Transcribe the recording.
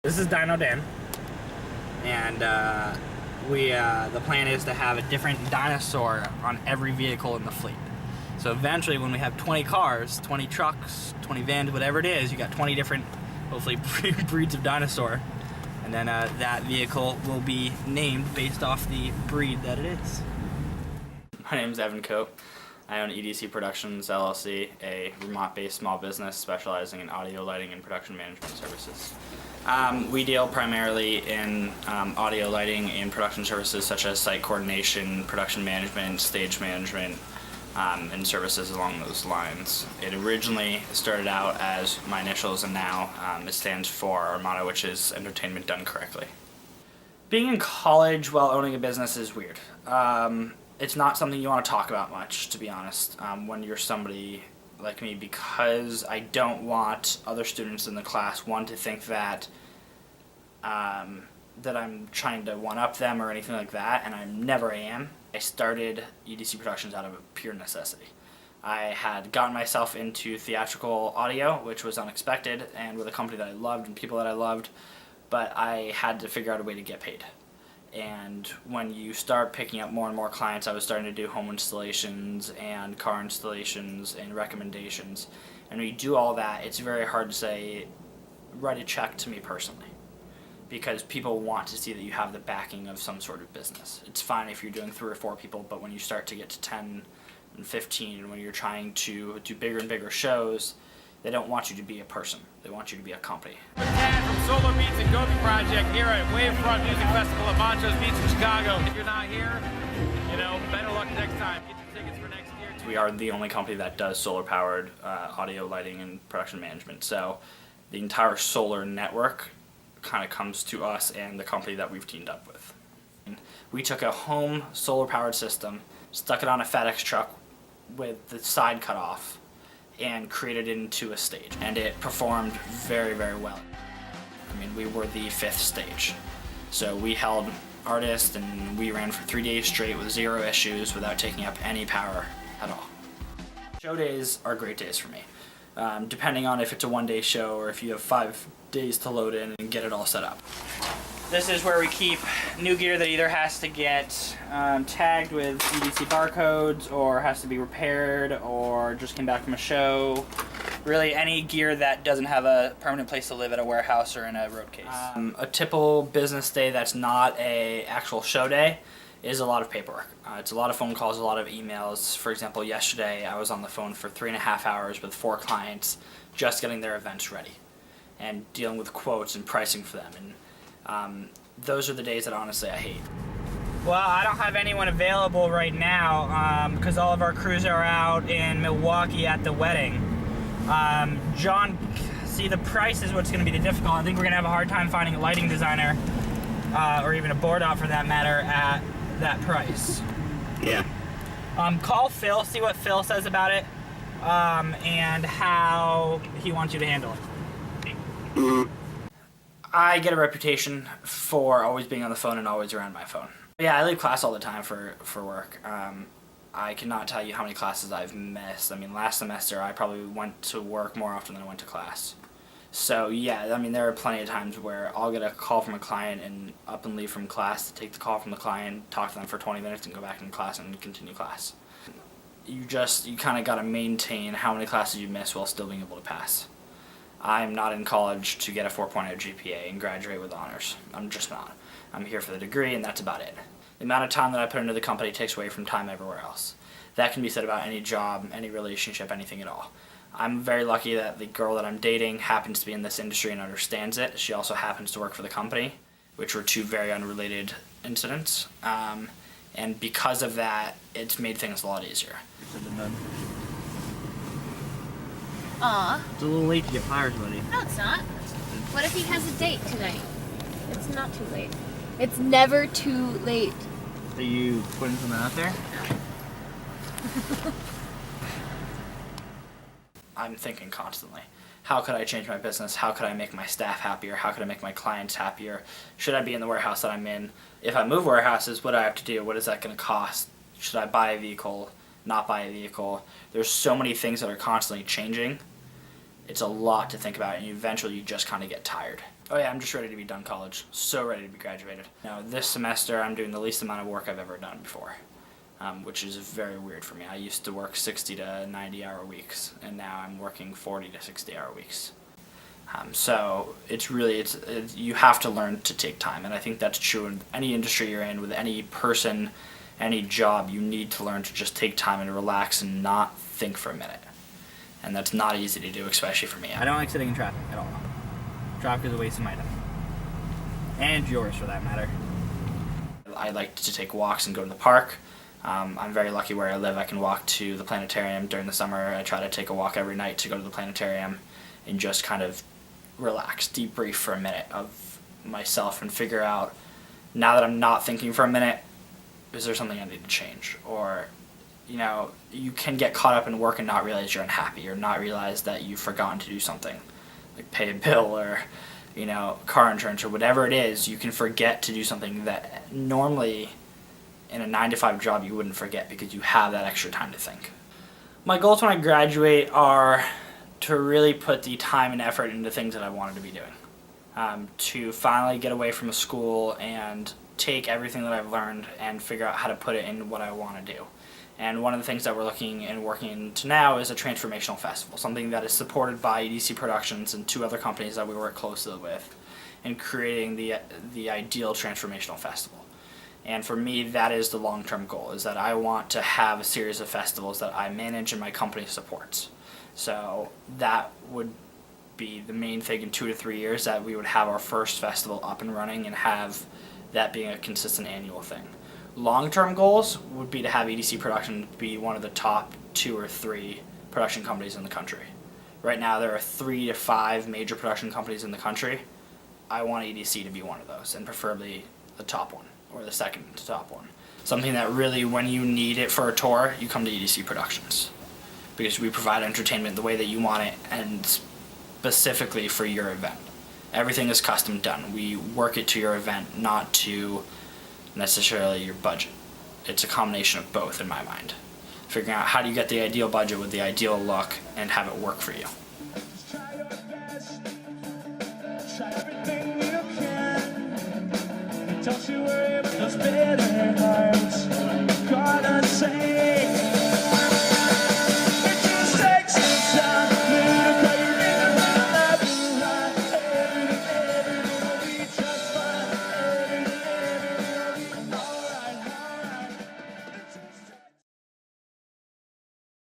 This is Dino Dan, and the plan is to have a different dinosaur on every vehicle in the fleet. So eventually when we have 20 cars, 20 trucks, 20 vans, whatever it is, you got 20 different, hopefully, breeds of dinosaur. And then that vehicle will be named based off the breed that it is. My name is Evan Cope. I own EDC Productions LLC, a Vermont-based small business specializing in audio, lighting, and production management services. We deal primarily in audio, lighting, and production services such as site coordination, production management, stage management, and services along those lines. It originally started out as my initials, and now it stands for our motto, which is entertainment done correctly. Being in college while owning a business is weird. It's not something you want to talk about much, to be honest, when you're somebody like me, because I don't want other students in the class, one, to think that that I'm trying to one-up them or anything like that, and I never am. I started EDC Productions out of a pure necessity. I had gotten myself into theatrical audio, which was unexpected, and with a company that I loved and people that I loved, but I had to figure out a way to get paid. And when you start picking up more and more clients, I was starting to do home installations and car installations and recommendations. And when you do all that, it's very hard to say, write a check to me personally, because people want to see that you have the backing of some sort of business. It's fine if you're doing 3 or 4 people, but when you start to get to 10 and 15, and when you're trying to do bigger and bigger shows, they don't want you to be a person. They want you to be a company. Tad from Solar Beats and Gobi Project here at Wavefront Music Festival at Montrose Beach in Chicago. If you're not here, you know, better luck next time. Get your tickets for next year. We are the only company that does solar-powered audio, lighting, and production management. So the entire solar network kind of comes to us and the company that we've teamed up with. We took a home solar-powered system, stuck it on a FedEx truck with the side cut off, and created it into a stage, and it performed very, very well. I mean, we were the 5th stage. So we held artists and we ran for 3 days straight with 0 issues without taking up any power at all. Show days are great days for me, depending on if it's a 1-day show or if you have 5 days to load in and get it all set up. This is where we keep new gear that either has to get tagged with EDC barcodes or has to be repaired or just came back from a show. Really any gear that doesn't have a permanent place to live at a warehouse or in a road case. A typical business day that's not a actual show day is a lot of paperwork. It's a lot of phone calls, a lot of emails. For example, yesterday I was on the phone for 3.5 hours with 4 clients just getting their events ready and dealing with quotes and pricing for them. And those are the days that honestly I hate. Well, I don't have anyone available right now because all of our crews are out in Milwaukee at the wedding. John, see, the price is what's going to be the difficult. I think we're going to have a hard time finding a lighting designer or even a board op for that matter at that price. Yeah. Call Phil, see what Phil says about it and how he wants you to handle it. Mm-hmm. I get a reputation for always being on the phone and always around my phone. Yeah, I leave class all the time for work. I cannot tell you how many classes I've missed. I mean, last semester I probably went to work more often than I went to class. So yeah, I mean, there are plenty of times where I'll get a call from a client and up and leave from class to take the call from the client, talk to them for 20 minutes and go back in class and continue class. You kind of got to maintain how many classes you miss while still being able to pass. I'm not in college to get a 4.0 GPA and graduate with honors. I'm just not. I'm here for the degree and that's about it. The amount of time that I put into the company takes away from time everywhere else. That can be said about any job, any relationship, anything at all. I'm very lucky that the girl that I'm dating happens to be in this industry and understands it. She also happens to work for the company, which were 2 very unrelated incidents. And because of that, it's made things a lot easier. Aw. It's a little late to get flowers, buddy. No, it's not. What if he has a date tonight? It's not too late. It's never too late. Are you putting something out there? I'm thinking constantly, how could I change my business? How could I make my staff happier? How could I make my clients happier? Should I be in the warehouse that I'm in? If I move warehouses, what do I have to do? What is that going to cost? Should I buy a vehicle? Not buy a vehicle? There's so many things that are constantly changing. It's a lot to think about, and eventually you just kind of get tired. Oh yeah, I'm just ready to be done college. So ready to be graduated. Now this semester I'm doing the least amount of work I've ever done before, which is very weird for me. I used to work 60 to 90 hour weeks, and now I'm working 40 to 60 hour weeks. So it's you have to learn to take time, and I think that's true in any industry you're in, with any person, any job. You need to learn to just take time and relax and not think for a minute. And that's not easy to do, especially for me. I don't like sitting in traffic at all. Traffic is a waste of my time. And yours, for that matter. I like to take walks and go to the park. I'm very lucky where I live. I can walk to the planetarium during the summer. I try to take a walk every night to go to the planetarium and just kind of relax, debrief for a minute of myself and figure out, now that I'm not thinking for a minute, is there something I need to change? Or, you know, you can get caught up in work and not realize you're unhappy, or not realize that you've forgotten to do something, like pay a bill or, you know, car insurance or whatever it is. You can forget to do something that normally in a 9-to-5 job you wouldn't forget, because you have that extra time to think. My goals when I graduate are to really put the time and effort into things that I wanted to be doing. To finally get away from school and take everything that I've learned and figure out how to put it in what I want to do. And one of the things that we're looking and working into now is a transformational festival, something that is supported by EDC Productions and 2 other companies that we work closely with in creating the ideal transformational festival. And for me, that is the long-term goal, is that I want to have a series of festivals that I manage and my company supports. So that would be the main thing in 2 to 3 years, that we would have our first festival up and running and have that being a consistent annual thing. Long-term goals would be to have EDC Productions be one of the top 2 or 3 production companies in the country. Right now there are 3 to 5 major production companies in the country. I want EDC to be one of those, and preferably the top one, or the second to top one. Something that really, when you need it for a tour, you come to EDC Productions, because we provide entertainment the way that you want it, and specifically for your event. Everything is custom done. We work it to your event, not to necessarily your budget. It's a combination of both in my mind. Figuring out how do you get the ideal budget with the ideal look and have it work for you. Try your best, try everything you can. Don't you worry about those bitter hearts. Gonna say